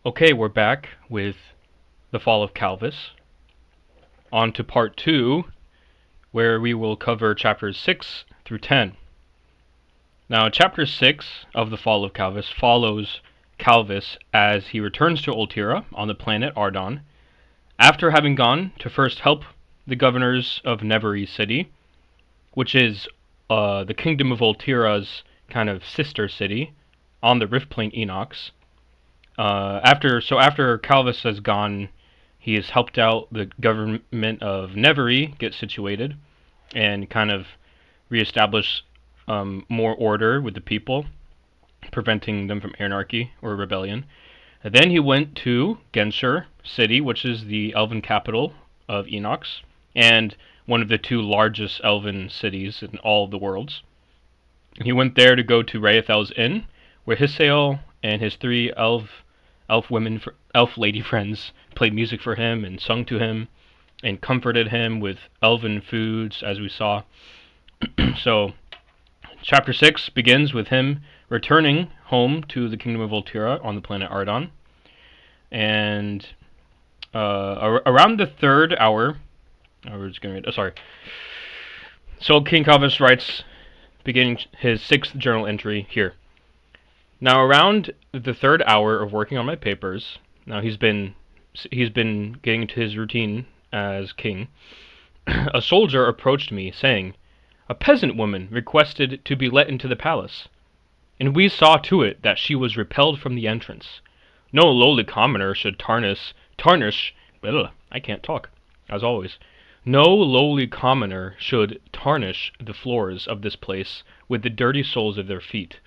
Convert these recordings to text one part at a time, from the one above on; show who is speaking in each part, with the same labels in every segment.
Speaker 1: Okay, we're back with the fall of Kalvus. On to part 2, where we will cover chapters 6 through 10. Now, chapter 6 of the fall of Kalvus follows Kalvus as he returns to Empyria on the planet Ardon, after having gone to first help the governors of Empyria city, which is the kingdom of Empyria's kind of sister city on the rift plane Enox. After Kalvus has gone, he has helped out the government of Neveri get situated and kind of reestablish more order with the people, preventing them from anarchy or rebellion. And then he went to Genshur city, which is the elven capital of Enox, and one of the two largest elven cities in all of the worlds. He went there to go to Raethel's Inn, where Hisael and his three elf lady friends played music for him and sung to him and comforted him with elven foods, as we saw. So, chapter 6 begins with him returning home to the kingdom of Empyria on the planet Ardon. And around the third hour, So King Kalvus writes, beginning his 6th journal entry here. Now, around the third hour of working on my papers, now he's been getting into his routine as king, a soldier approached me, saying, "A peasant woman requested to be let into the palace, and we saw to it that she was repelled from the entrance. No lowly commoner should I can't talk, as always. No lowly commoner should tarnish the floors of this place with the dirty soles of their feet."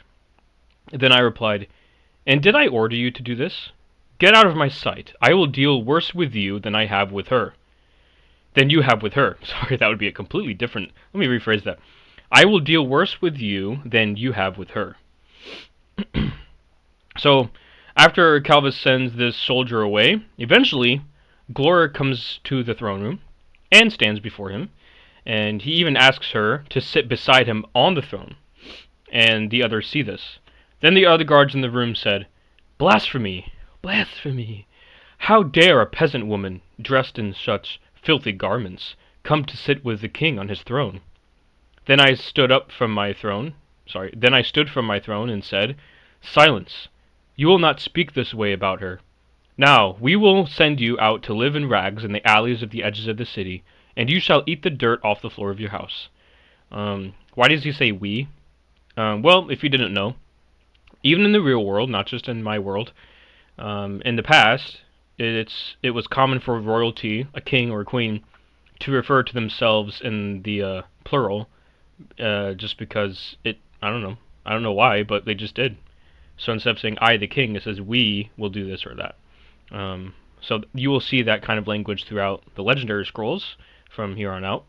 Speaker 1: Then I replied, "And did I order you to do this? Get out of my sight. I will deal worse with you than I have with her." Than you have with her. Sorry, that would be a completely different... Let me rephrase that. I will deal worse with you than you have with her. So, after Kalvus sends this soldier away, eventually, Glora comes to the throne room and stands before him, and he even asks her to sit beside him on the throne, and the others see this. Then the other guards in the room said, "Blasphemy! Blasphemy! How dare a peasant woman, dressed in such filthy garments, come to sit with the king on his throne?" Then I stood from my throne and said, "Silence! You will not speak this way about her. Now, we will send you out to live in rags in the alleys of the edges of the city, and you shall eat the dirt off the floor of your house." Why does he say we? Well, if you didn't know, even in the real world, not just in my world, in the past, it was common for royalty, a king or a queen, to refer to themselves in the plural, just because I don't know why, but they just did. So instead of saying "I, the king," it says "we will do this or that." So you will see that kind of language throughout the legendary scrolls from here on out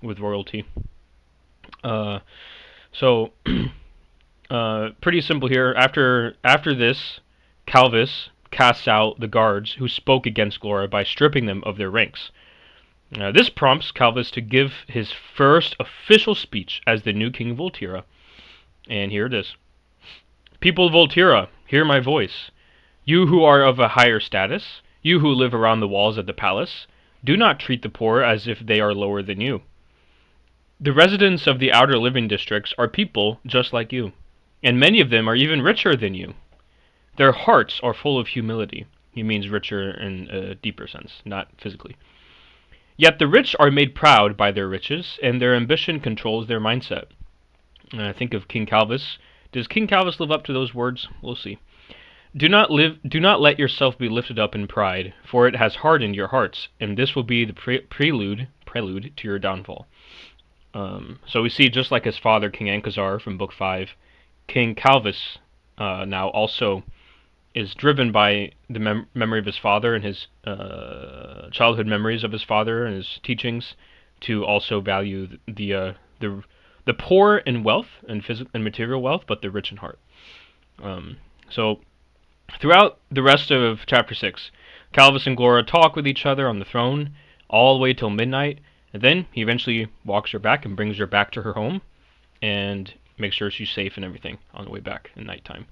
Speaker 1: with royalty. Pretty simple here. After this, Kalvus casts out the guards who spoke against Glora by stripping them of their ranks. This prompts Kalvus to give his first official speech as the new king of Empyria. And here it is. "People of Empyria, hear my voice. You who are of a higher status, you who live around the walls of the palace, do not treat the poor as if they are lower than you. The residents of the outer living districts are people just like you, and many of them are even richer than you. Their hearts are full of humility." He means richer in a deeper sense, not physically. "Yet the rich are made proud by their riches, and their ambition controls their mindset." Think of King Kalvus. Does King Kalvus live up to those words? We'll see. Do not let yourself be lifted up in pride, for it has hardened your hearts, and this will be the prelude to your downfall." So we see, just like his father, King Ankazar, from Book 5, King Kalvus now also is driven by the memory of his father and his childhood memories of his father and his teachings to also value the poor in wealth and physical and material wealth, but the rich in heart. So throughout the rest of chapter 6, Kalvus and Glora talk with each other on the throne all the way till midnight, and then he eventually walks her back and brings her back to her home and makes sure she's safe and everything on the way back in nighttime.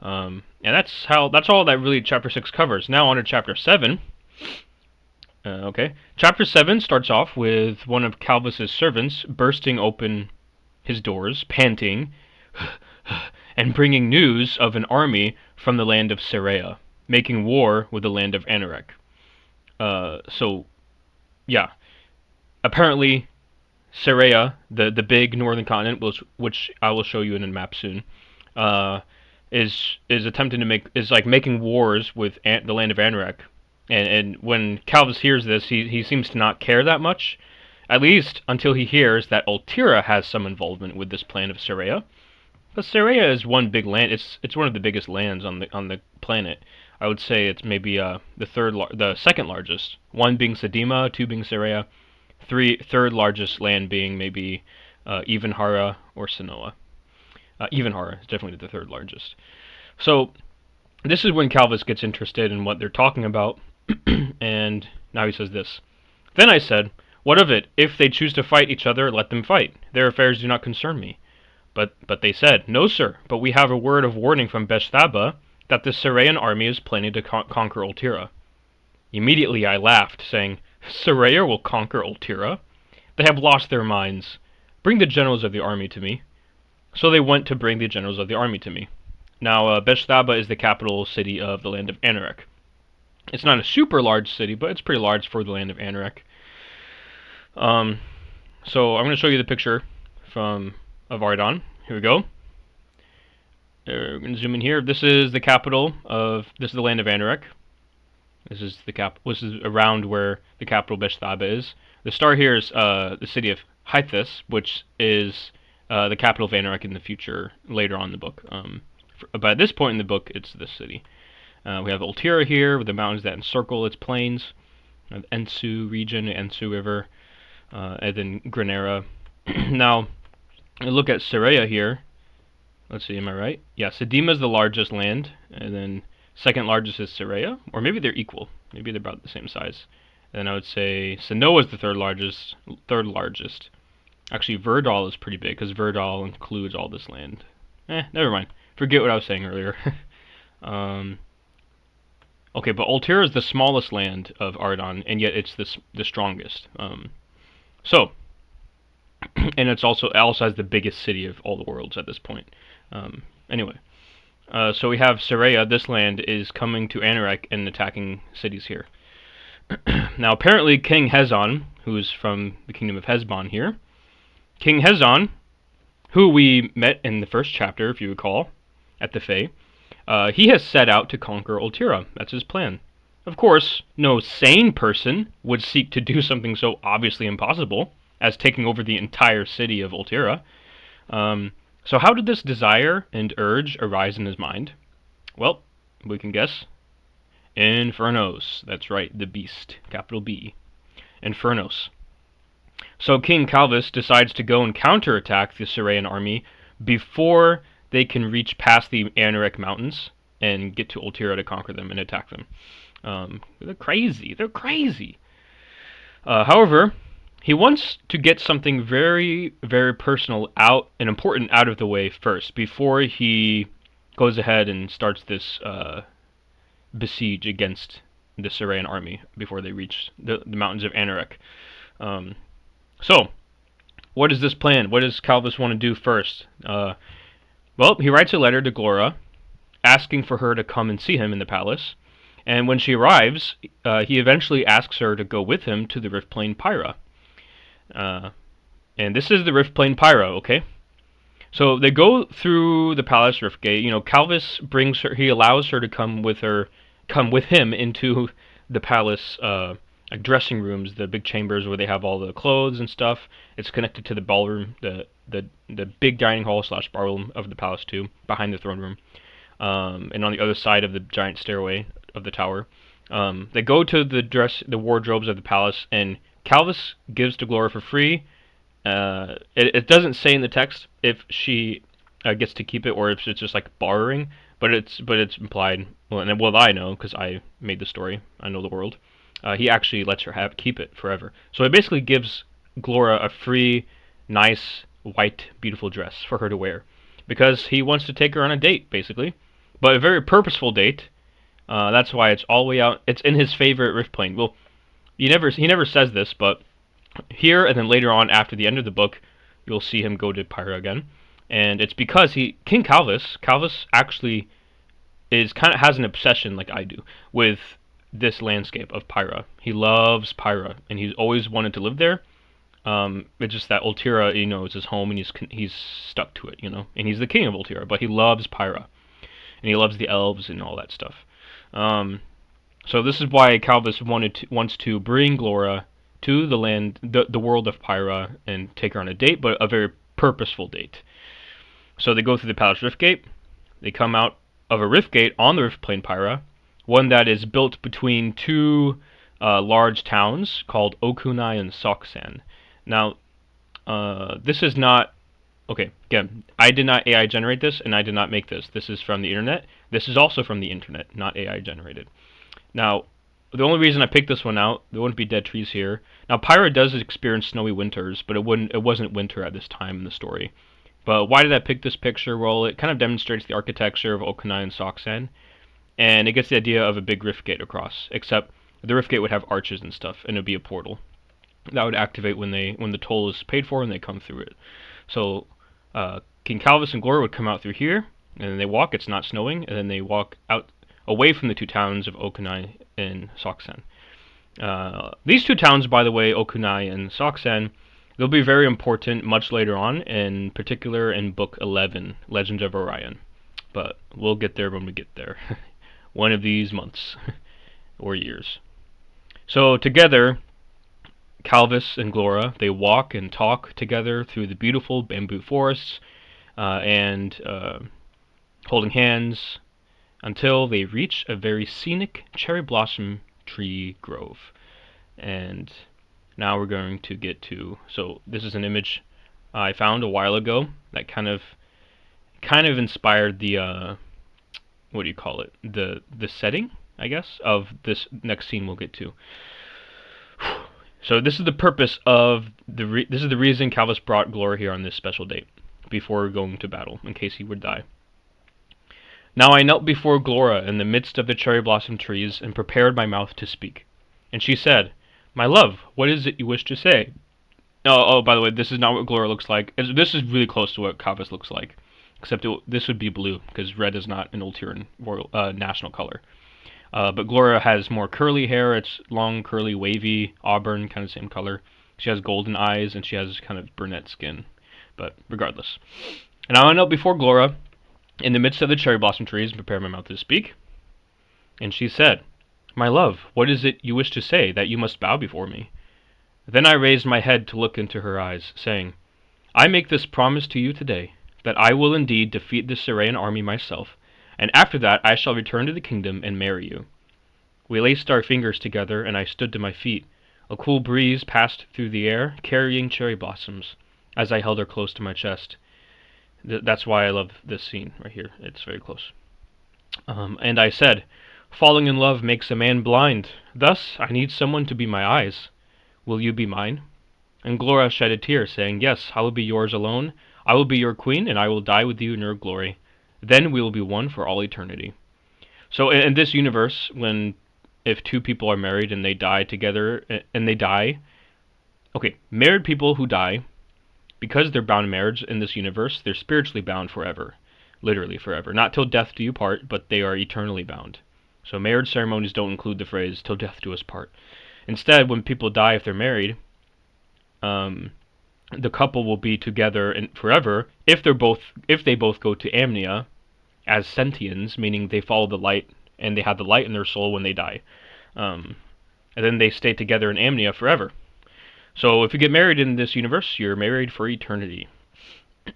Speaker 1: And that's all that really chapter 6 covers. Now on to chapter 7. Okay, chapter 7 starts off with one of Kalvus's servants bursting open his doors, panting, and bringing news of an army from the land of Serea, making war with the land of Anarek. So, yeah, apparently Serea, the big northern continent, which I will show you in a map soon, is attempting to making wars with the land of Anarek. And when Kalvus hears this, he seems to not care that much, at least until he hears that Ultira has some involvement with this plan of Serea. But Serea is one big land. It's one of the biggest lands on the planet. I would say it's maybe the second largest. One being Sedima, two being Serea, third largest land being maybe Evenhara or Sanoa. Evenhara is definitely the third largest. So this is when Kalvus gets interested in what they're talking about, and now he says this. Then I said, "What of it? If they choose to fight each other, let them fight. Their affairs do not concern me." But they said, "No, sir, but we have a word of warning from Beshthaba that the Seraean army is planning to conquer Ultira." Immediately I laughed, saying, "Serea will conquer Ultira? They have lost their minds. Bring the generals of the army to me." So they went to bring the generals of the army to me. Now, Beshthaba is the capital city of the land of Anarek. It's not a super large city, but it's pretty large for the land of Anarek. So I'm going to show you the picture of Ardon. Here we go. We're going to zoom in here. This is the capital this is the land of Anarek. This is this is around where the capital Beshthaba is. The star here is the city of Hythus, which is the capital of Anarek in the future, later on in the book. But at this point in the book, it's this city. We have Ultira here, with the mountains that encircle its plains. The Ensu region, Ensu River, and then Granera. Now, look at Serea here. Let's see, am I right? Yeah, Sedima is the largest land, and then second largest is Serea, or maybe they're equal. Maybe they're about the same size. And I would say Sanoa is the third largest. Actually, Verdal is pretty big, because Verdal includes all this land. Never mind. Forget what I was saying earlier. Okay, but Ultira is the smallest land of Ardon, and yet it's the strongest. So, and it also has the biggest city of all the worlds at this point. Anyway, so we have Serea. This land is coming to Anarek and attacking cities here. Now, apparently, King Hezon, who's from the kingdom of Hesbon here, King Hezon, who we met in the first chapter, if you recall, at the Fae, he has set out to conquer Ultira. That's his plan. Of course, no sane person would seek to do something so obviously impossible as taking over the entire city of Ultira. So how did this desire and urge arise in his mind? Well, we can guess. Infernos. That's right, the beast. Capital B. Infernos. So King Kalvus decides to go and counterattack the Seraean army before they can reach past the Anarek mountains and get to Ultira to conquer them and attack them. They're crazy. They're crazy. However, he wants to get something very, very personal and important out of the way first, before he goes ahead and starts this besiege against the Seraean army before they reach the mountains of Anarek. So, what is this plan? What does Kalvus want to do first? Well, he writes a letter to Glora, asking for her to come and see him in the palace. And when she arrives, he eventually asks her to go with him to the Rift Plain Pyra. And this is the Rift Plain Pyra, okay? So they go through the palace rift gate. Kalvus brings her. He allows her to come with him into the palace, like dressing rooms, the big chambers where they have all the clothes and stuff. It's connected to the ballroom, the big dining hall / ballroom of the palace too, behind the throne room, and on the other side of the giant stairway of the tower. They go to the wardrobes of the palace, and Kalvus gives to Glora for free. It doesn't say in the text if she gets to keep it or if it's just like borrowing, but it's implied. Well, I know because I made the story. I know the world. He actually lets her keep it forever. So he basically gives Glora a free, nice, white, beautiful dress for her to wear because he wants to take her on a date, basically. but a very purposeful date. That's why it's all the way out. It's in his favorite rift plane. Well, he never says this, but here and then later on, after the end of the book, you'll see him go to Pyra again, and it's because King Kalvus actually is kind of has an obsession like I do with this landscape of Pyra. He loves Pyra, and he's always wanted to live there. It's just that Ultira, is his home, and he's stuck to it, And he's the king of Ultira, but he loves Pyra, and he loves the elves and all that stuff. So this is why Kalvus wants to bring Glora to the land, the world of Pyra, and take her on a date, but a very purposeful date. So they go through the Palace Rift Gate. They come out of a rift gate on the rift plane Pyra, one that is built between two large towns called Okunai and Soksan. Now, this is not... Okay, again, I did not AI generate this, and I did not make this. This is from the internet. This is also from the internet, not AI generated. Now, the only reason I picked this one out, there wouldn't be dead trees here. Now, Pyra does experience snowy winters, but it wasn't winter at this time in the story. But why did I pick this picture? Well, it kind of demonstrates the architecture of Okunai and Soksan, and it gets the idea of a big rift gate across, except the rift gate would have arches and stuff, and it would be a portal that would activate when the toll is paid for and they come through it. So King Kalvus and Glora would come out through here, and then they walk. It's not snowing, and then they walk out away from the two towns of Okunai and Soksan. These two towns, by the way, Okunai and Soksan, they'll be very important much later on, in particular in Book 11, Legends of Orion. But we'll get there when we get there. One of these months or years. So together, Kalvus and Glora, they walk and talk together through the beautiful bamboo forests and holding hands until they reach a very scenic cherry blossom tree grove. And now we're going to get to... So this is an image I found a while ago that kind of inspired the what do you call it? The setting, I guess, of this next scene we'll get to. So this is the purpose of this is the reason Kalvus brought Glora here on this special date before going to battle, in case he would die. Now I knelt before Glora in the midst of the cherry blossom trees and prepared my mouth to speak. And she said, "My love, what is it you wish to say?" Oh, by the way, this is not what Glora looks like. This is really close to what Kalvus looks like, except this would be blue, because red is not an Ultiran royal national color. But Glora has more curly hair. It's long, curly, wavy, auburn, kind of same color. She has golden eyes, and she has kind of brunette skin. But regardless. And I went up before Glora in the midst of the cherry blossom trees and prepared my mouth to speak. And she said, "My love, what is it you wish to say, that you must bow before me?" Then I raised my head to look into her eyes, saying, "I make this promise to you today, that I will indeed defeat the Syrian army myself, and after that I shall return to the kingdom and marry you." We laced our fingers together, and I stood to my feet. A cool breeze passed through the air, carrying cherry blossoms, as I held her close to my chest. That's why I love this scene right here. It's very close. And I said, "Falling in love makes a man blind. Thus, I need someone to be my eyes. Will you be mine?" And Glora shed a tear, saying, "Yes, I will be yours alone. I will be your queen, and I will die with you in your glory. Then we will be one for all eternity." So in this universe, if two people are married and they die together, and they die... Okay, married people who die, because they're bound in marriage in this universe, they're spiritually bound forever. Literally forever. Not till death do you part, but they are eternally bound. So marriage ceremonies don't include the phrase, "till death do us part." Instead, when people die, if they're married, the couple will be together forever if they both go to Amnia as sentients, meaning they follow the light and they have the light in their soul when they die. And then they stay together in Amnia forever. So if you get married in this universe, you're married for eternity.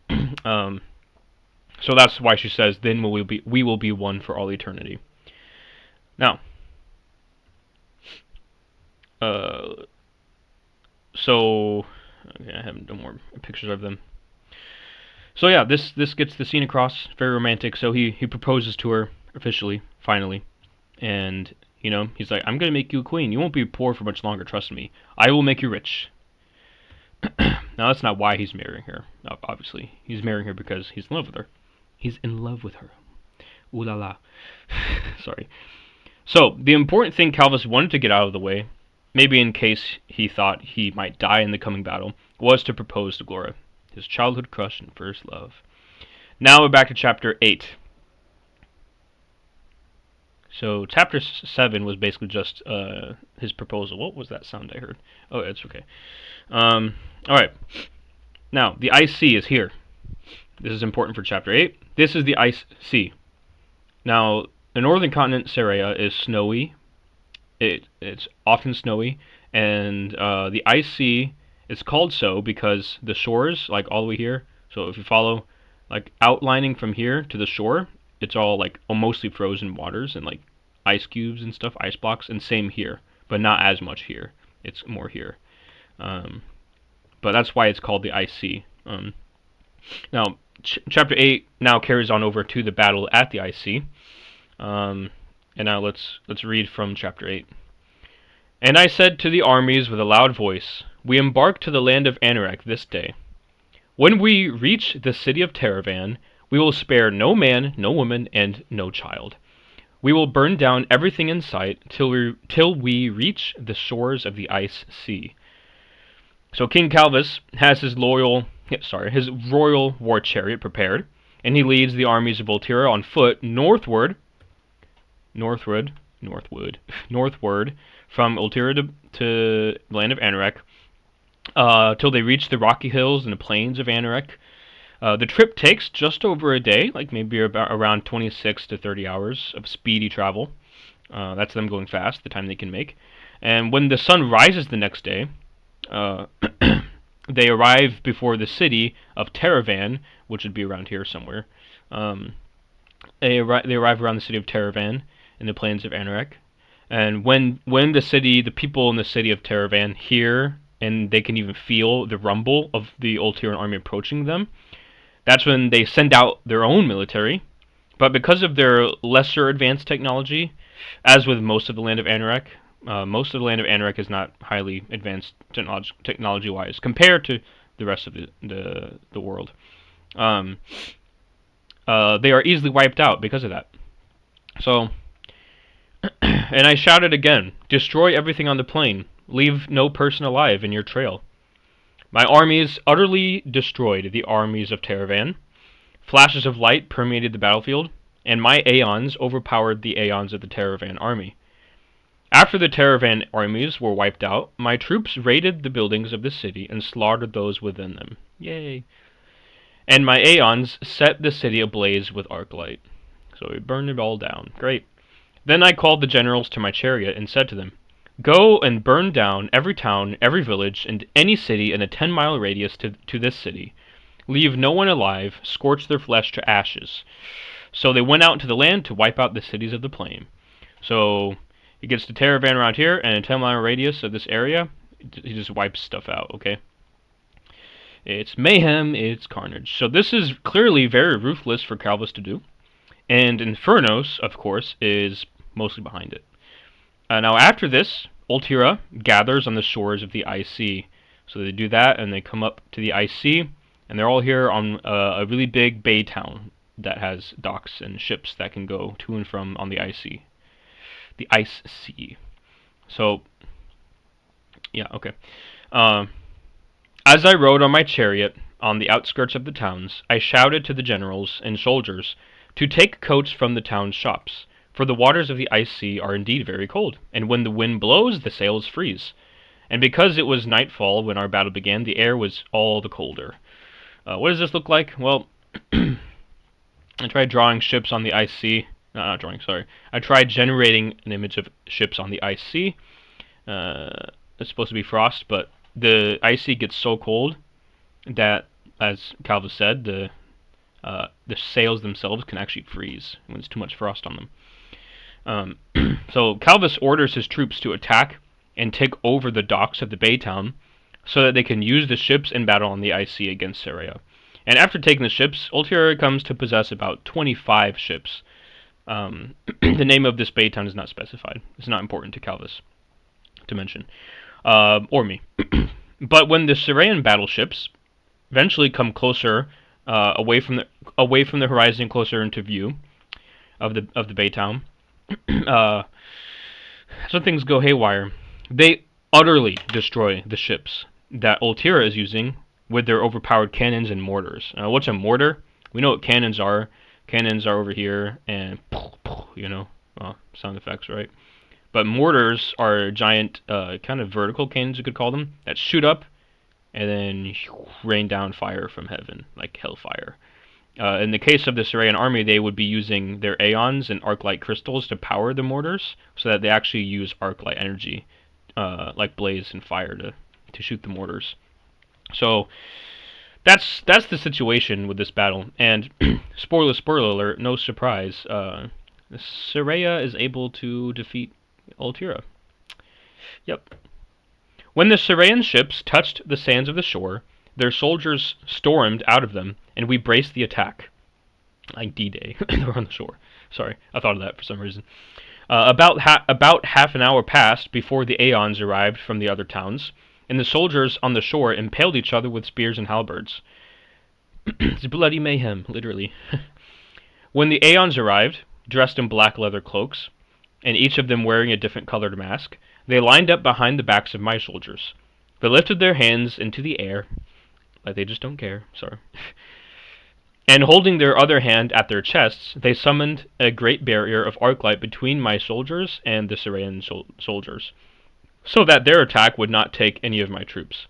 Speaker 1: So that's why she says, "Then we will be one for all eternity." Now, so okay, I have no more pictures of them. So yeah, this gets the scene across. Very romantic. So he proposes to her officially, finally, and he's like, "I'm gonna make you a queen. You won't be poor for much longer. Trust me. I will make you rich." Now that's not why he's marrying her. Obviously, he's marrying her because he's in love with her. He's in love with her. Ooh la la. Sorry. So, the important thing Kalvus wanted to get out of the way, maybe in case he thought he might die in the coming battle, was to propose to Glora, his childhood crush and first love. Now we're back to chapter 8. So, chapter 7 was basically just his proposal. What was that sound I heard? Oh, it's okay. Alright. Now, the Ice Sea is here. This is important for chapter 8. This is the Ice Sea. Now, the northern continent, Seria, is snowy. It's often snowy, and the Ice Sea is called so because the shores, like all the way here, so if you follow, like outlining from here to the shore, it's all like mostly frozen waters and like ice cubes and stuff, ice blocks, and same here, but not as much here. It's more here. But that's why it's called the Ice Sea. Now, chapter 8 now carries on over to the battle at the Ice Sea. And now let's read from chapter 8. And I said to the armies with a loud voice, we embark to the land of Anorak this day. When we reach the city of Teravan, we will spare no man, no woman, and no child. We will burn down everything in sight till we reach the shores of the Ice Sea. So King Kalvus has his royal war chariot prepared, and he leads the armies of Empyria on foot northward from Empyria to the land of Anorak, till they reach the rocky hills and the plains of Anorak. The trip takes just over a day, like maybe around 26 to 30 hours of speedy travel. That's them going fast, the time they can make. And when the sun rises the next day, they arrive before the city of Teravan, which would be around here somewhere. They arrive around the city of Teravan in the plains of Anorak. And when the people in the city of Teravan hear, and they can even feel the rumble of the Ulterian army approaching them, that's when they send out their own military. But because of their lesser advanced technology, as with most of the land of Anorak, most of the land of Anorak is not highly advanced technology-wise compared to the rest of the world. They are easily wiped out because of that. So, and I shouted again, destroy everything on the plain. Leave no person alive in your trail. My armies utterly destroyed the armies of Teravan. Flashes of light permeated the battlefield, and my Aeons overpowered the Aeons of the Teravan army. After the Teravan armies were wiped out, my troops raided the buildings of the city and slaughtered those within them. Yay! And my Aeons set the city ablaze with arclight. So we burned it all down. Great. Then I called the generals to my chariot and said to them, go and burn down every town, every village, and any city in a 10-mile radius to this city. Leave no one alive, scorch their flesh to ashes. So they went out into the land to wipe out the cities of the plain. So he gets to Teravan around here, and in a 10-mile radius of this area, he just wipes stuff out, okay? It's mayhem, it's carnage. So this is clearly very ruthless for Kalvus to do. And Infernos, of course, is mostly behind it. Now after this, Empyria gathers on the shores of the Ice Sea. So they do that, and they come up to the Ice Sea, and they're all here on a really big bay town that has docks and ships that can go to and from on the Ice Sea. The Ice Sea. So, yeah, okay. As I rode on my chariot on the outskirts of the towns, I shouted to the generals and soldiers to take coats from the town's shops. For the waters of the Ice Sea are indeed very cold, and when the wind blows, the sails freeze. And because it was nightfall when our battle began, the air was all the colder. What does this look like? Well, I tried drawing ships on the Ice Sea. Not drawing, sorry. I tried generating an image of ships on the Ice Sea. It's supposed to be frost, but the Ice Sea gets so cold that, as Kalvus said, the sails themselves can actually freeze when there's too much frost on them. So Kalvus orders his troops to attack and take over the docks of the bay town so that they can use the ships in battle on the Ice Sea against Seria. And after taking the ships, Empyria comes to possess about 25 ships. The name of this bay town is not specified. It's not important to Kalvus to mention. Or me. But when the Syrian battleships eventually come closer, away from the horizon, closer into view, of the Bay Town. uh, so things go haywire. They utterly destroy the ships that Ultira is using with their overpowered cannons and mortars. What's a mortar? We know what cannons are. Cannons are over here, and you know, sound effects, right? But mortars are giant, kind of vertical cannons, you could call them, that shoot up and then rain down fire from heaven, like hellfire. In the case of the Serayan army, they would be using their Aeons and Arclight crystals to power the mortars, so that they actually use Arclight energy, like blaze and fire, to shoot the mortars. So that's the situation with this battle. And spoiler alert, no surprise, Saraya is able to defeat Ultira. Yep. When the Serayan ships touched the sands of the shore, their soldiers stormed out of them, and we braced the attack. Like D-Day. They were on the shore. Sorry, I thought of that for some reason. About half an hour passed before the Aeons arrived from the other towns, and the soldiers on the shore impaled each other with spears and halberds. It's bloody mayhem, literally. When the Aeons arrived, dressed in black leather cloaks, and each of them wearing a different colored mask, they lined up behind the backs of my soldiers. They lifted their hands into the air, like they just don't care, sorry. And holding their other hand at their chests, they summoned a great barrier of arclight between my soldiers and the Serayan soldiers, so that their attack would not take any of my troops.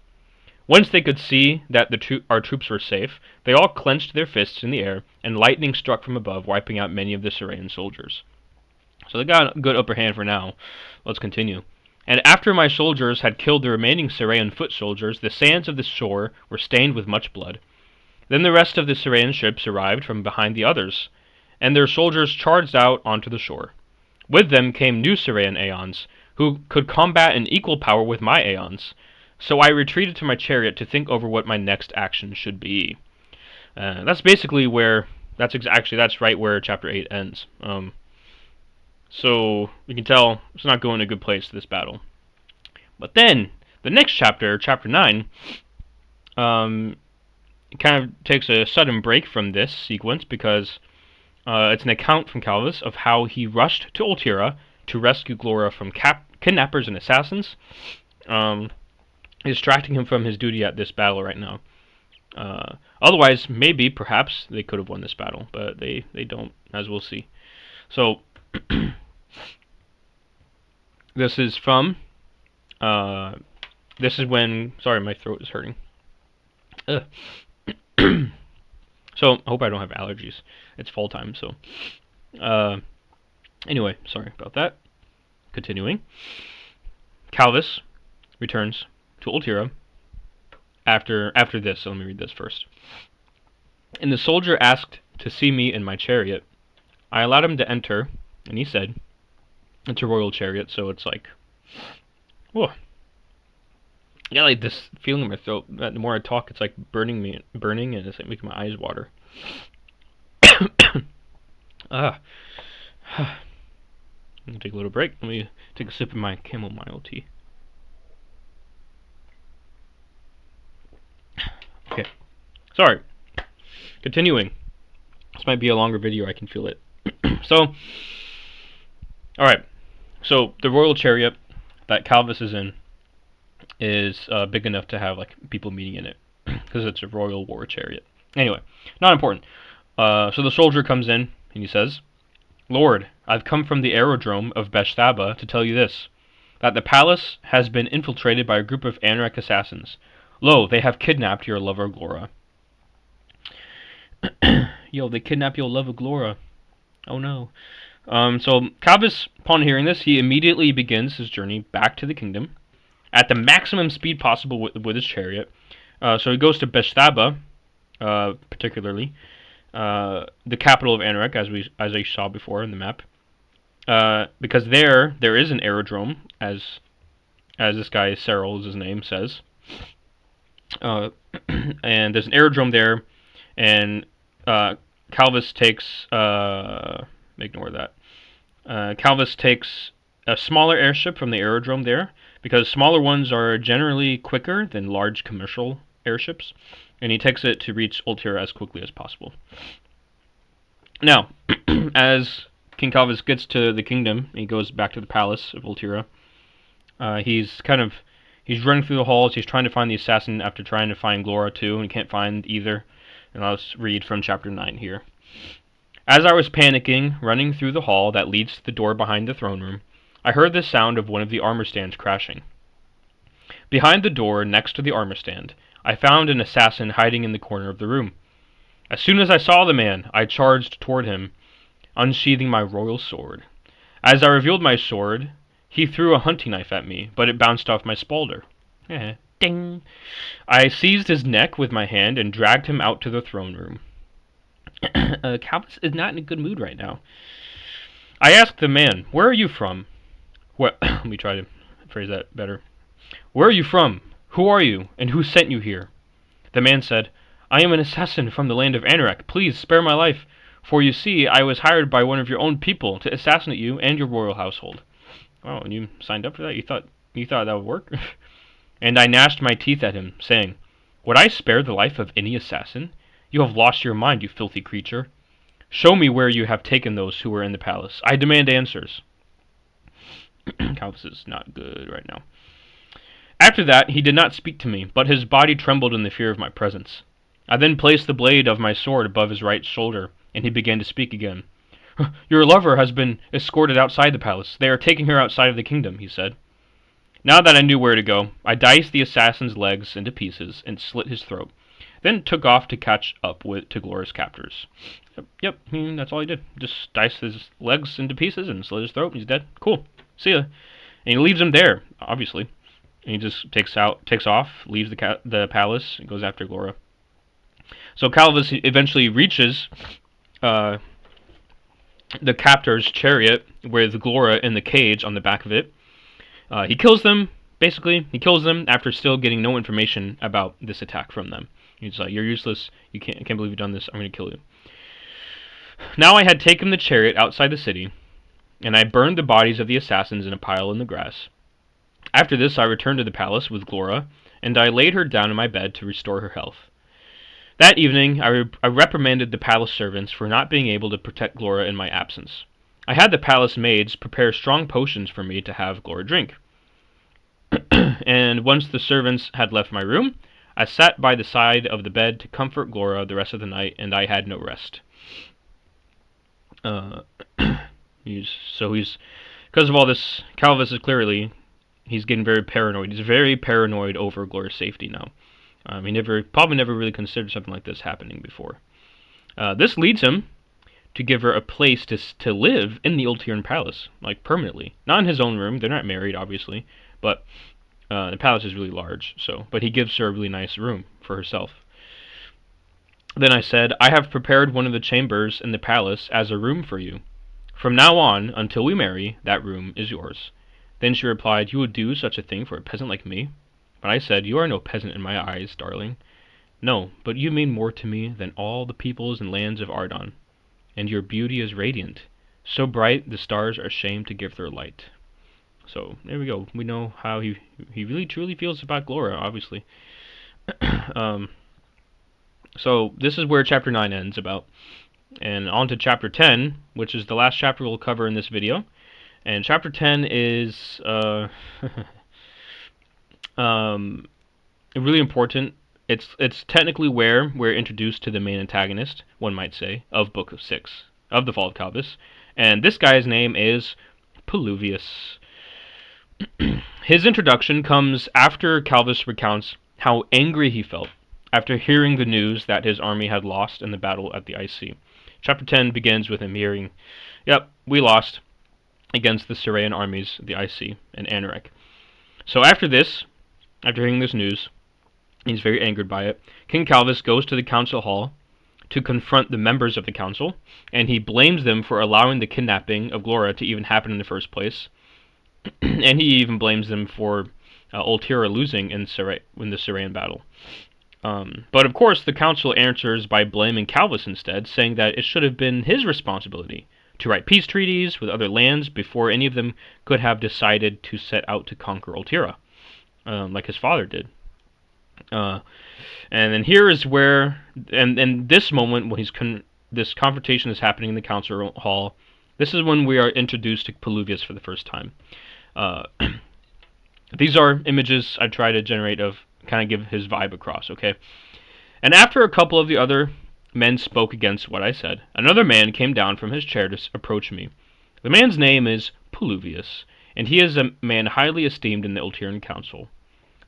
Speaker 1: Once they could see that our troops were safe, they all clenched their fists in the air, and lightning struck from above, wiping out many of the Serayan soldiers. So they got a good upper hand for now. Let's continue. And after my soldiers had killed the remaining Serayan foot soldiers, the sands of the shore were stained with much blood. Then the rest of the Serayan ships arrived from behind the others, and their soldiers charged out onto the shore. With them came new Serayan Aeons, who could combat in equal power with my Aeons. So I retreated to my chariot to think over what my next action should be. That's basically where... That's right where Chapter 8 ends. So you can tell it's not going a good place, this battle. But then, the next chapter, Chapter 9, it kind of takes a sudden break from this sequence because it's an account from Kalvus of how he rushed to Ultira to rescue Glora from kidnappers and assassins, distracting him from his duty at this battle right now. Otherwise, maybe, perhaps, they could have won this battle, but they don't, as we'll see. So, this is from, this is when, sorry, my throat is hurting. So, I hope I don't have allergies. It's fall time, so. Anyway, sorry about that. Continuing. Kalvus returns to Ultira after this, so let me read this first. And the soldier asked to see me in my chariot. I allowed him to enter, and he said, it's a royal chariot, so it's like, whoa. I got like this feeling in my throat. The more I talk, it's like burning, and it's like making my eyes water. I'm gonna take a little break. Let me take a sip of my chamomile tea. Okay, sorry. Continuing. This might be a longer video, I can feel it. So, alright. So, the royal chariot that Kalvus is in is big enough to have like people meeting in it, because it's a royal war chariot. Anyway, not important. So the soldier comes in, and he says, Lord, I've come from the aerodrome of Beshthaba to tell you this, that the palace has been infiltrated by a group of Anarach assassins. Lo, they have kidnapped your lover Glora. Yo, they kidnapped your lover Glora. Oh no. So Kalvus, upon hearing this, he immediately begins his journey back to the kingdom at the maximum speed possible with his chariot. So he goes to Beshthaba, particularly, the capital of Anarach, as I saw before in the map, because there is an aerodrome, as this guy Cyril, his name, says, and there's an aerodrome there, and Kalvus takes ignore that. Kalvus takes a smaller airship from the aerodrome there, because smaller ones are generally quicker than large commercial airships, and he takes it to reach Ultira as quickly as possible. Now, as King Kalvus gets to the kingdom. And he goes back to the palace of Ultira. He's running through the halls. He's trying to find the assassin after trying to find Glora too, and he can't find either. And let's read from chapter 9 here. As I was panicking, running through the hall that leads to the door behind the throne room, I heard the sound of one of the armor stands crashing. Behind the door, next to the armor stand, I found an assassin hiding in the corner of the room. As soon as I saw the man, I charged toward him, unsheathing my royal sword. As I revealed my sword, he threw a hunting knife at me, but it bounced off my spalder. Ding! I seized his neck with my hand and dragged him out to the throne room. Kalvus is not in a good mood right now. I asked the man, "Where are you from?" Let me try to phrase that better. "Where are you from? Who are you, and who sent you here?" The man said, "I am an assassin from the land of Anorak. Please spare my life, for you see, I was hired by one of your own people to assassinate you and your royal household." Oh, and you signed up for that? You thought that would work? And I gnashed my teeth at him, saying, "Would I spare the life of any assassin? You have lost your mind, you filthy creature. Show me where you have taken those who were in the palace. I demand answers." Kalvus is not good right now. After that, he did not speak to me, but his body trembled in the fear of my presence. I then placed the blade of my sword above his right shoulder, and he began to speak again. "Your lover has been escorted outside the palace. They are taking her outside of the kingdom," he said. Now that I knew where to go, I diced the assassin's legs into pieces and slit his throat, then took off to catch up to Glora's captors. Yep, that's all he did. Just diced his legs into pieces and slit his throat, and he's dead. Cool. See ya. And he leaves him there, obviously. And he just takes off, leaves the palace, and goes after Glora. So Kalvus eventually reaches the captor's chariot with Glora in the cage on the back of it. He kills them, basically. He kills them after still getting no information about this attack from them. He's like, "You're useless. I can't believe you've done this. I'm going to kill you." Now I had taken the chariot outside the city, and I burned the bodies of the assassins in a pile in the grass. After this, I returned to the palace with Glora, and I laid her down in my bed to restore her health. That evening, I reprimanded the palace servants for not being able to protect Glora in my absence. I had the palace maids prepare strong potions for me to have Glora drink. And once the servants had left my room, I sat by the side of the bed to comfort Glora the rest of the night, and I had no rest. Because of all this, Kalvus is clearly, he's getting very paranoid. He's very paranoid over Glora's safety now. He probably never really considered something like this happening before. This leads him to give her a place to live in the Ultiran palace, like permanently. Not in his own room. They're not married, obviously, but the palace is really large. But he gives her a really nice room for herself. Then I said, "I have prepared one of the chambers in the palace as a room for you. From now on, until we marry, that room is yours." Then she replied, "You would do such a thing for a peasant like me?" But I said, "You are no peasant in my eyes, darling. No, but you mean more to me than all the peoples and lands of Ardon. And your beauty is radiant, so bright the stars are ashamed to give their light." So, there we go. We know how he really truly feels about Glora, obviously. So, this is where Chapter 9 ends about. And on to Chapter 10, which is the last chapter we'll cover in this video. And Chapter 10 is really important. It's technically where we're introduced to the main antagonist, one might say, of Book of 6, of the Fall of Kalvus. And this guy's name is Peluvius. His introduction comes after Kalvus recounts how angry he felt after hearing the news that his army had lost in the battle at the Ice Sea. Chapter 10 begins with him hearing, "Yep, we lost against the Seraean armies of the Ice Sea and Anorak." So after hearing this news, he's very angered by it. King Kalvus goes to the council hall to confront the members of the council, and he blames them for allowing the kidnapping of Glora to even happen in the first place. And he even blames them for Ultira losing in the Seraean battle. But of course, the council answers by blaming Kalvus instead, saying that it should have been his responsibility to write peace treaties with other lands before any of them could have decided to set out to conquer Ultira, like his father did. And then here is where, and this moment when this confrontation is happening in the council hall, This is when we are introduced to Peluvius for the first time. Uh, these are images I try to generate of kind of give his vibe across, okay? And after a couple of the other men spoke against what I said, another man came down from his chair to approach me. The man's name is Peluvius, and he is a man highly esteemed in the Ulterian Council.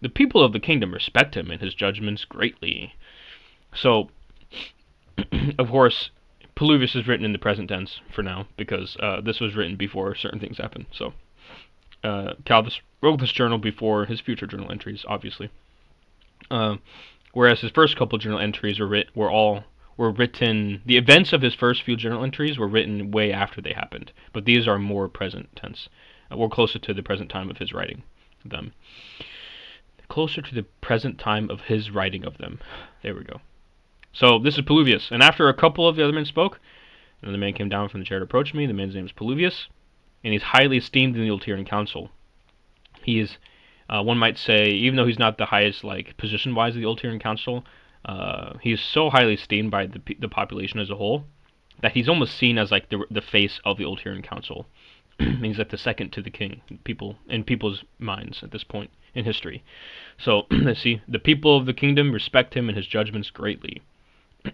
Speaker 1: The people of the kingdom respect him and his judgments greatly. So, of course, Peluvius is written in the present tense for now, because this was written before certain things happened. So, Kalvus wrote this journal before his future journal entries, obviously. Whereas his first couple journal entries were written. The events of his first few journal entries were written way after they happened, but these are more present tense. We're closer to the present time of his writing them. Closer to the present time of his writing of them. There we go. So this is Peluvius, and after a couple of the other men spoke, another man came down from the chair to approach me. The man's name is Peluvius, and he's highly esteemed in the Ulterian Council. He is, one might say, even though he's not the highest, like, position-wise of the Ulterian Council, he is so highly esteemed by the population as a whole that he's almost seen as like the face of the Ulterian Council. He's like the second to the king in people's minds at this point in history. So let's see, the people of the kingdom respect him and his judgments greatly.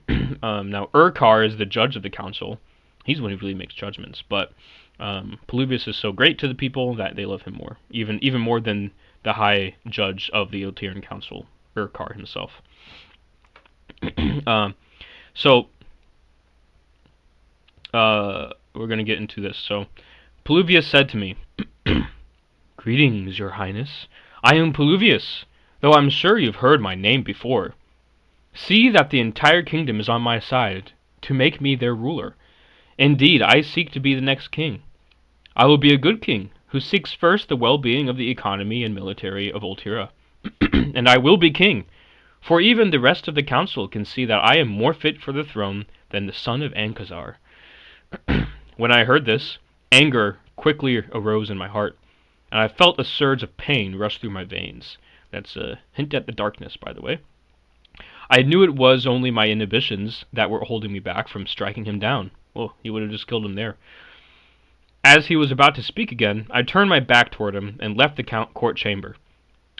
Speaker 1: Now Urkar is the judge of the council. He's the one who really makes judgments, but Peluvius is so great to the people that they love him more, even more than the high judge of the Ulterian Council, Urkar himself. So we're going to get into this. So Peluvius said to me, "Greetings, your highness. I am Peluvius, though I'm sure you've heard my name before. See that the entire kingdom is on my side to make me their ruler. Indeed, I seek to be the next king. I will be a good king who seeks first the well-being of the economy and military of Ultira. And I will be king, for even the rest of the council can see that I am more fit for the throne than the son of Ankazar." When I heard this, anger quickly arose in my heart, and I felt a surge of pain rush through my veins. That's a hint at the darkness, by the way. I knew it was only my inhibitions that were holding me back from striking him down. Well, he would have just killed him there. As he was about to speak again, I turned my back toward him and left the court chamber.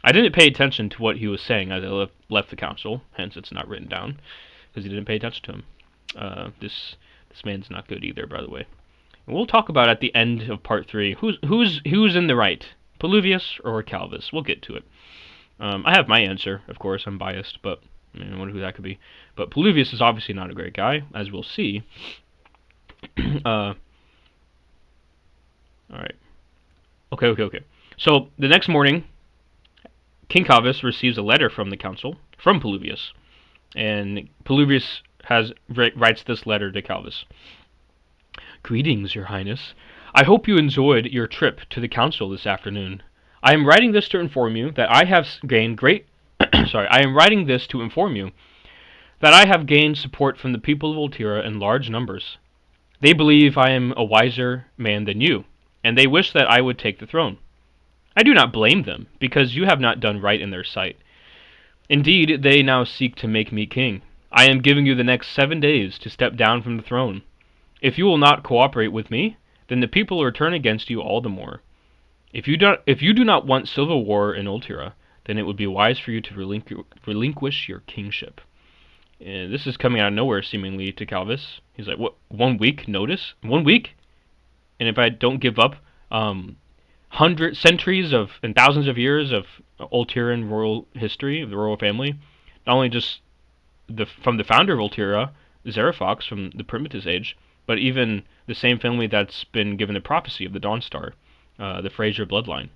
Speaker 1: I didn't pay attention to what he was saying as I left the council, hence it's not written down, because he didn't pay attention to him. This man's not good either, by the way. And we'll talk about at the end of part 3 who's in the right, Peluvius or Kalvus. We'll get to it. I have my answer, of course. I'm biased, but I wonder who that could be. But Peluvius is obviously not a great guy, as we'll see. All right. Okay. So the next morning, King Kalvus receives a letter from the council from Peluvius, and Peluvius writes this letter to Kalvus. "Greetings, your highness. I hope you enjoyed your trip to the council this afternoon. I am writing this to inform you that I have gained support from the people of Ultira in large numbers. They believe I am a wiser man than you, and they wish that I would take the throne. I do not blame them, because you have not done right in their sight. Indeed, they now seek to make me king. I am giving you the next 7 days to step down from the throne. If you will not cooperate with me, then the people will turn against you all the more. If you do not want civil war in Ultira, then it would be wise for you to relinquish your kingship." And this is coming out of nowhere, seemingly, to Kalvus. He's like, "What? 1 week notice? 1 week? And if I don't give up centuries and thousands of years of Ultiran royal history, of the royal family, not only just from the founder of Ultira, Zerafox, from the Primitus age, but even the same family that's been given the prophecy of the Dawn Star, the Fraser bloodline.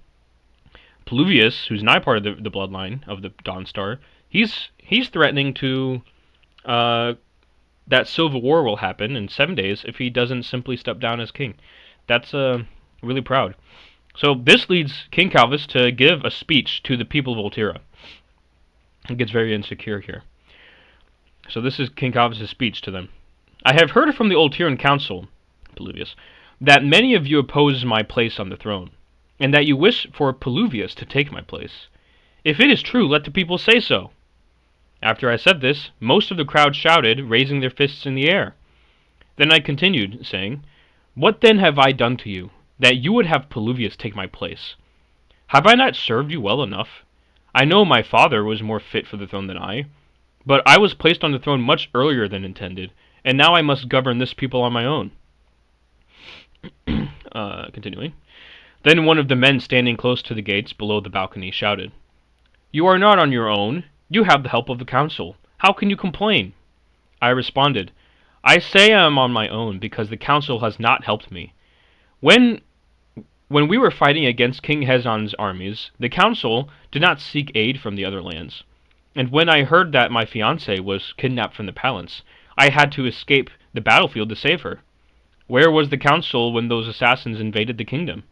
Speaker 1: Peluvius, who's not part of the bloodline of the Dawn Star, he's threatening to that civil war will happen in 7 days if he doesn't simply step down as king. That's really proud. So this leads King Kalvus to give a speech to the people of Ultira. He gets very insecure here. So this is King Kalvus' speech to them. "I have heard from the Ultiran Council, Peluvius, that many of you oppose my place on the throne, and that you wish for Peluvius to take my place. If it is true, let the people say so." After I said this, most of the crowd shouted, raising their fists in the air. Then I continued, saying, What then have I done to you, that you would have Paluvius take my place? Have I not served you well enough? I know my father was more fit for the throne than I, but I was placed on the throne much earlier than intended, and now I must govern this people on my own. Continuing. Then one of the men standing close to the gates below the balcony shouted, "You are not on your own. You have the help of the council. How can you complain?" I responded, "I say I am on my own because the council has not helped me. When we were fighting against King Hezon's armies, the council did not seek aid from the other lands. And when I heard that my fiancée was kidnapped from the palace, I had to escape the battlefield to save her. Where was the council when those assassins invaded the kingdom?"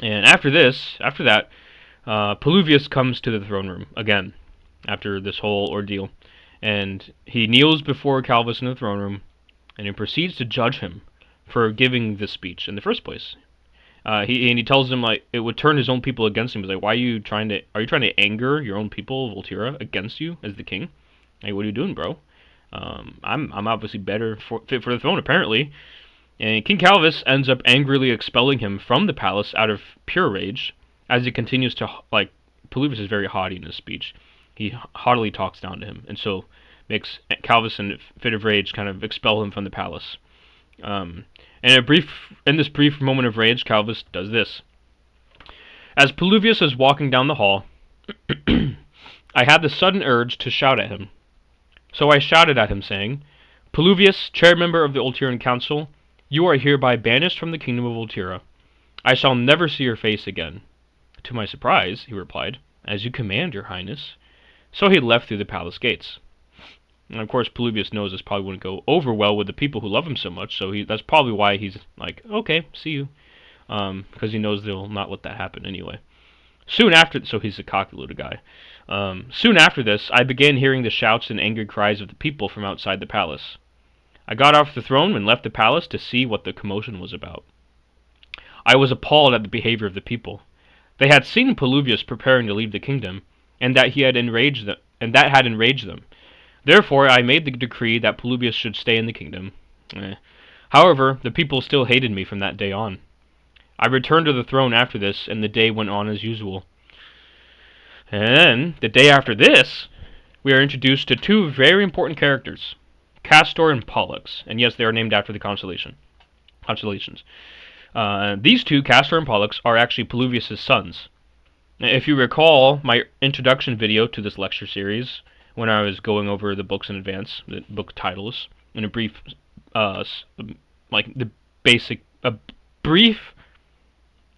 Speaker 1: And after that, Paluvius comes to the throne room again, after this whole ordeal. And he kneels before Kalvus in the throne room, and he proceeds to judge him for giving this speech in the first place. He tells him like it would turn his own people against him. He's like, "Why are you trying to anger your own people, Volterra, against you as the king? Like, what are you doing, bro? I'm obviously better fit for the throne, apparently." And King Kalvus ends up angrily expelling him from the palace out of pure rage, as he continues to like. Paluvius is very haughty in his speech. He haughtily talks down to him, and so makes Kalvus in a fit of rage kind of expel him from the palace. And in this brief moment of rage, Kalvus does this. As Paluvius is walking down the hall, I had the sudden urge to shout at him. So I shouted at him, saying, "Paluvius, chair member of the Volterran Council, you are hereby banished from the kingdom of Volterra. I shall never see your face again." To my surprise, he replied, "As you command, your highness." So he left through the palace gates. And of course, Paluvius knows this probably wouldn't go over well with the people who love him so much, so that's probably why he's like, "Okay, see you," because he knows they'll not let that happen anyway. Soon after, so he's a cocky little guy. Soon after this, I began hearing the shouts and angry cries of the people from outside the palace. I got off the throne and left the palace to see what the commotion was about. I was appalled at the behavior of the people. They had seen Paluvius preparing to leave the kingdom, and that had enraged them. Therefore, I made the decree that Paluvius should stay in the kingdom. However, the people still hated me from that day on. I returned to the throne after this, and the day went on as usual. And then, the day after this, we are introduced to two very important characters, Castor and Pollux, and yes, they are named after the constellations. These two, Castor and Pollux, are actually Paluvius' sons. If you recall my introduction video to this lecture series, when I was going over the books in advance, the book titles, in a brief, brief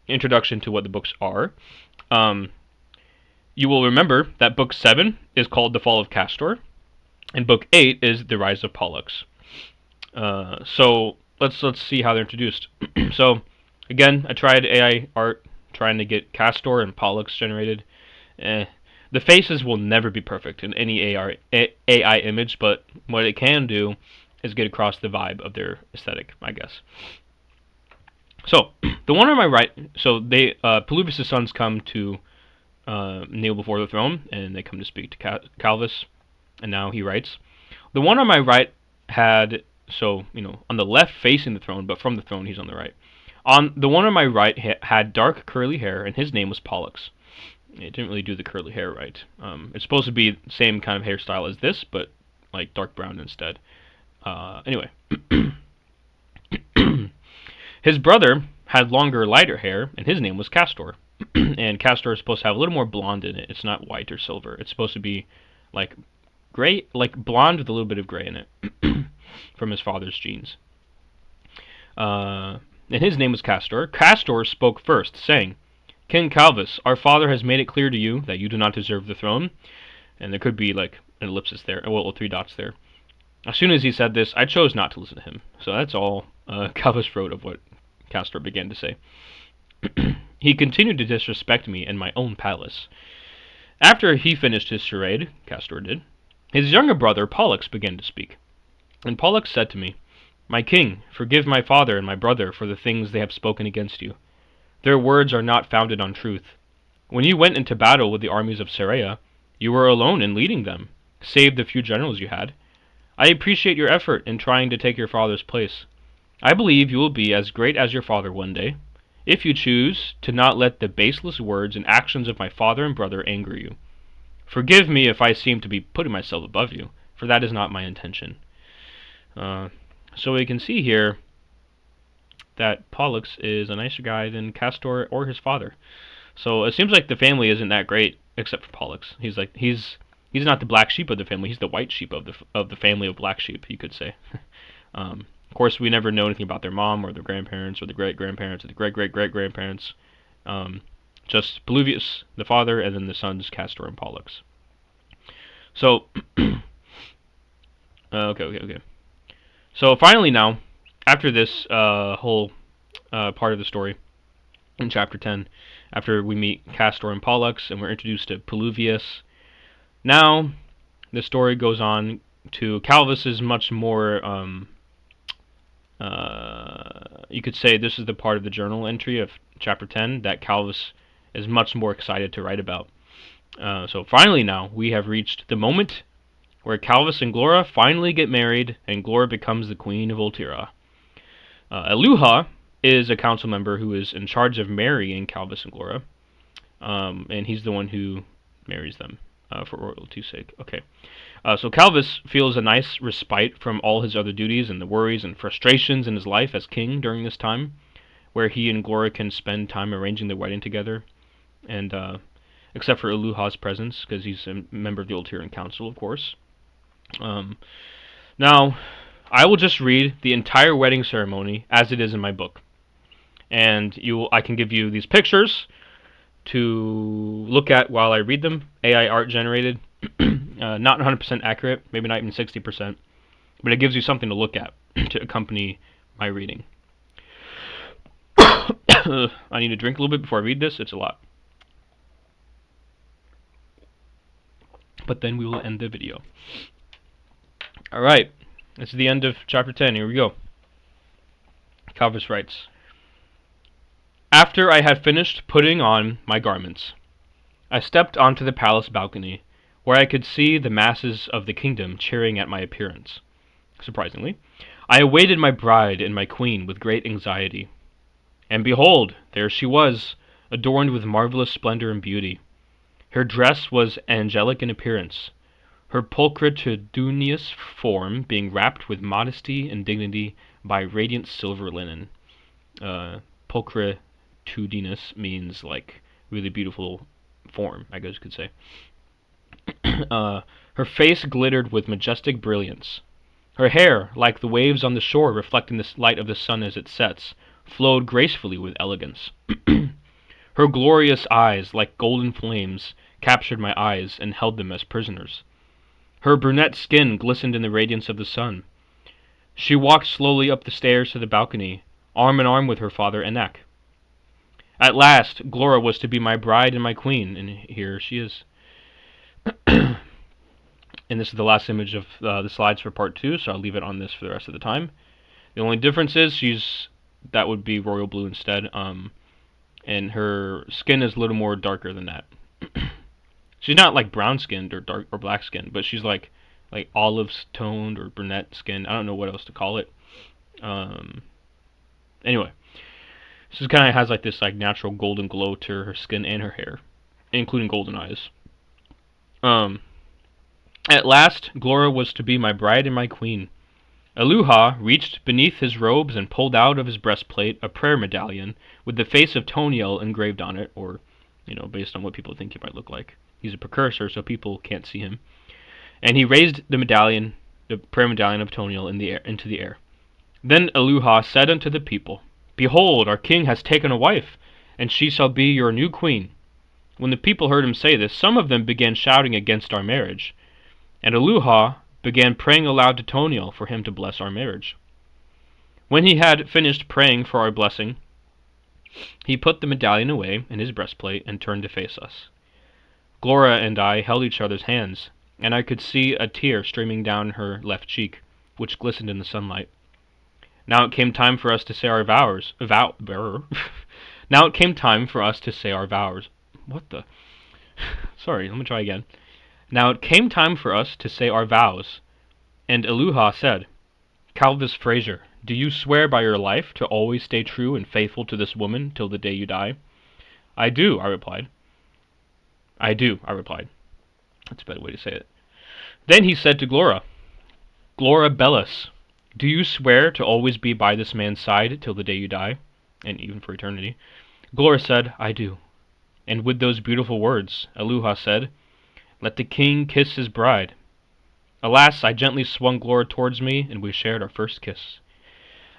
Speaker 1: introduction to what the books are, you will remember that book 7 is called The Fall of Castor, and book 8 is The Rise of Pollux. So let's see how they're introduced. So again, I tried AI art, trying to get Castor and Pollux generated. The faces will never be perfect in any AI image, but what it can do is get across the vibe of their aesthetic, I guess. So, the one on my right, Paluvius' sons come to kneel before the throne, and they come to speak to Kalvus, and now he writes. The one on my right had, on the left facing the throne, but from the throne he's on the right. The one on my right had dark curly hair, and his name was Pollux. It didn't really do the curly hair right. It's supposed to be the same kind of hairstyle as this, but like dark brown instead. Anyway. His brother had longer, lighter hair, and his name was Castor. And Castor is supposed to have a little more blonde in it. It's not white or silver. It's supposed to be like gray, like blonde with a little bit of gray in it from his father's genes. And his name was Castor. Castor spoke first, saying, "King Kalvus, our father has made it clear to you that you do not deserve the throne." And there could be like an ellipsis there, well, 3 dots there. As soon as he said this, I chose not to listen to him. So that's all Kalvus wrote of what Castor began to say. He continued to disrespect me in my own palace. After he finished his charade, Castor did, his younger brother Pollux began to speak. And Pollux said to me, "My king, forgive my father and my brother for the things they have spoken against you. Their words are not founded on truth. When you went into battle with the armies of Serea, you were alone in leading them, save the few generals you had. I appreciate your effort in trying to take your father's place. I believe you will be as great as your father one day, if you choose to not let the baseless words and actions of my father and brother anger you. Forgive me if I seem to be putting myself above you, for that is not my intention. So we can see here that Pollux is a nicer guy than Castor or his father. So it seems like the family isn't that great, except for Pollux. He's not the black sheep of the family. He's the white sheep of the family of black sheep, you could say. Of course, we never know anything about their mom or their grandparents or the great grandparents or the great great great grandparents. Just Pluvius, the father, and then the sons Castor and Pollux. So, okay. So finally, now, after this whole part of the story in chapter 10, after we meet Castor and Pollux and we're introduced to Pluvius, now the story goes on to Kalvus' much more. You could say this is the part of the journal entry of chapter 10 that Kalvus is much more excited to write about. So finally now, we have reached the moment where Kalvus and Glora finally get married, and Glora becomes the queen of Ultira. Eluha is a council member who is in charge of marrying Kalvus and Glora, and he's the one who marries them for royalty's sake. Okay. So Kalvus feels a nice respite from all his other duties and the worries and frustrations in his life as king during this time, where he and Glora can spend time arranging their wedding together, and except for Eluha's presence, because he's a member of the Ultiran Council, of course. Now, I will just read the entire wedding ceremony as it is in my book, and I can give you these pictures to look at while I read them. AI art generated, not 100% accurate, maybe not even 60%, but it gives you something to look at to accompany my reading. I need to drink a little bit before I read this. It's a lot. But then we will end the video. Alright, this is the end of chapter 10. Here we go. Kalvus writes, After I had finished putting on my garments, I stepped onto the palace balcony, where I could see the masses of the kingdom cheering at my appearance. Surprisingly, I awaited my bride and my queen with great anxiety. And behold, there she was, adorned with marvelous splendor and beauty. Her dress was angelic in appearance, her pulchritudinous form being wrapped with modesty and dignity by radiant silver linen. Pulchritudinous means like really beautiful form, I guess you could say. Her face glittered with majestic brilliance. Her hair, like the waves on the shore reflecting the light of the sun as it sets, flowed gracefully with elegance. Her glorious eyes, like golden flames, captured my eyes and held them as prisoners. Her brunette skin glistened in the radiance of the sun. She walked slowly up the stairs to the balcony, arm in arm with her father Enek. At last, Glora was to be my bride and my queen, and here she is. And this is the last image of the slides for part 2, so I'll leave it on this for the rest of the time. The only difference is that would be royal blue instead, and her skin is a little more darker than that. She's not like brown skinned or dark or black skinned, but she's like olive toned or brunette skinned. I don't know what else to call it. Anyway, she kind of has like this like natural golden glow to her skin and her hair, including golden eyes. At last, Glora was to be my bride and my queen. Eluha reached beneath his robes and pulled out of his breastplate a prayer medallion with the face of Toniel engraved on it, or, based on what people think he might look like. He's a precursor, so people can't see him. And he raised the medallion, the prayer medallion of Toniel, into the air. Then Eluha said unto the people, Behold, our king has taken a wife, and she shall be your new queen. When the people heard him say this, some of them began shouting against our marriage. And Eluha began praying aloud to Toniel for him to bless our marriage. When he had finished praying for our blessing, he put the medallion away in his breastplate and turned to face us. Glora and I held each other's hands, and I could see a tear streaming down her left cheek, which glistened in the sunlight. Now it came time for us to say our vows. Now it came time for us to say our vows. What the? Sorry, let me try again. Now it came time for us to say our vows, and Eluha said, Kalvus Fraser, "Do you swear by your life to always stay true and faithful to this woman till the day you die?" "I do," I replied. "I do," I replied. That's a better way to say it. Then he said to Glora, "Glora Bellis, do you swear to always be by this man's side till the day you die, and even for eternity?" Glora said, "I do." And with those beautiful words, Aluha said, "Let the king kiss his bride." Alas, I gently swung Glora towards me, and we shared our first kiss.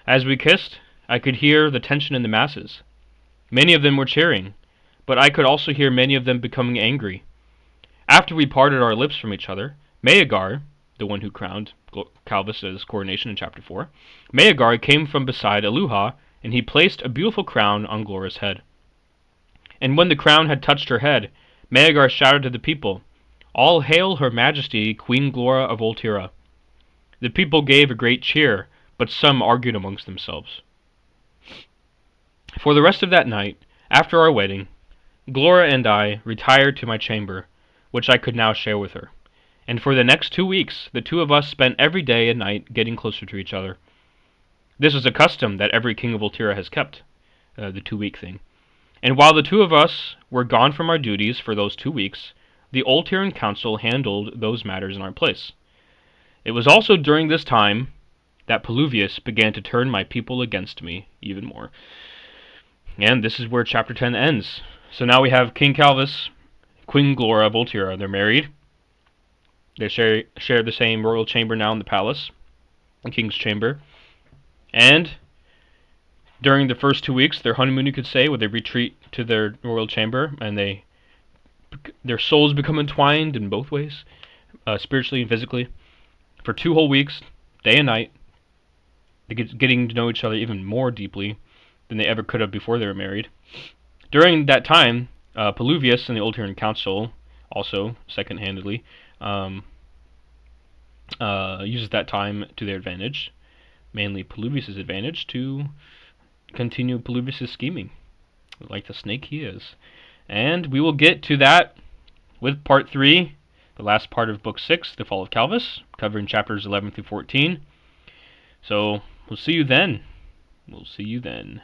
Speaker 1: As we kissed, I could hear the tension in the masses. Many of them were cheering, but I could also hear many of them becoming angry. After we parted our lips from each other, Maegar, the one who crowned Kalvus as coronation in chapter 4, Maegar came from beside Aluha, and he placed a beautiful crown on Glora's head. And when the crown had touched her head, Maegar shouted to the people, "All hail Her Majesty, Queen Glora of Volterra." The people gave a great cheer, but some argued amongst themselves. For the rest of that night, after our wedding, Glora and I retired to my chamber, which I could now share with her. And for the next 2 weeks, the two of us spent every day and night getting closer to each other. This is a custom that every king of Volterra has kept, the 2-week thing. And while the two of us were gone from our duties for those 2 weeks, the Volterran Council handled those matters in our place. It was also during this time that Peluvius began to turn my people against me even more. And this is where chapter 10 ends. So now we have King Kalvus, Queen Glora of Volterra. They're married. They share the same royal chamber now in the palace, the king's chamber. And during the first 2 weeks, their honeymoon, you could say, where they retreat to their royal chamber, and their souls become entwined in both ways, spiritually and physically. For 2 whole weeks, day and night, they getting to know each other even more deeply than they ever could have before they were married. During that time, Peluvius and the Volterran Council, also second-handedly, uses that time to their advantage, mainly Peluvius' advantage, to continue Peluvius' scheming, like the snake he is. And we will get to that with part 3, the last part of book 6, The Fall of Kalvus, covering chapters 11 through 14. So, we'll see you then. We'll see you then.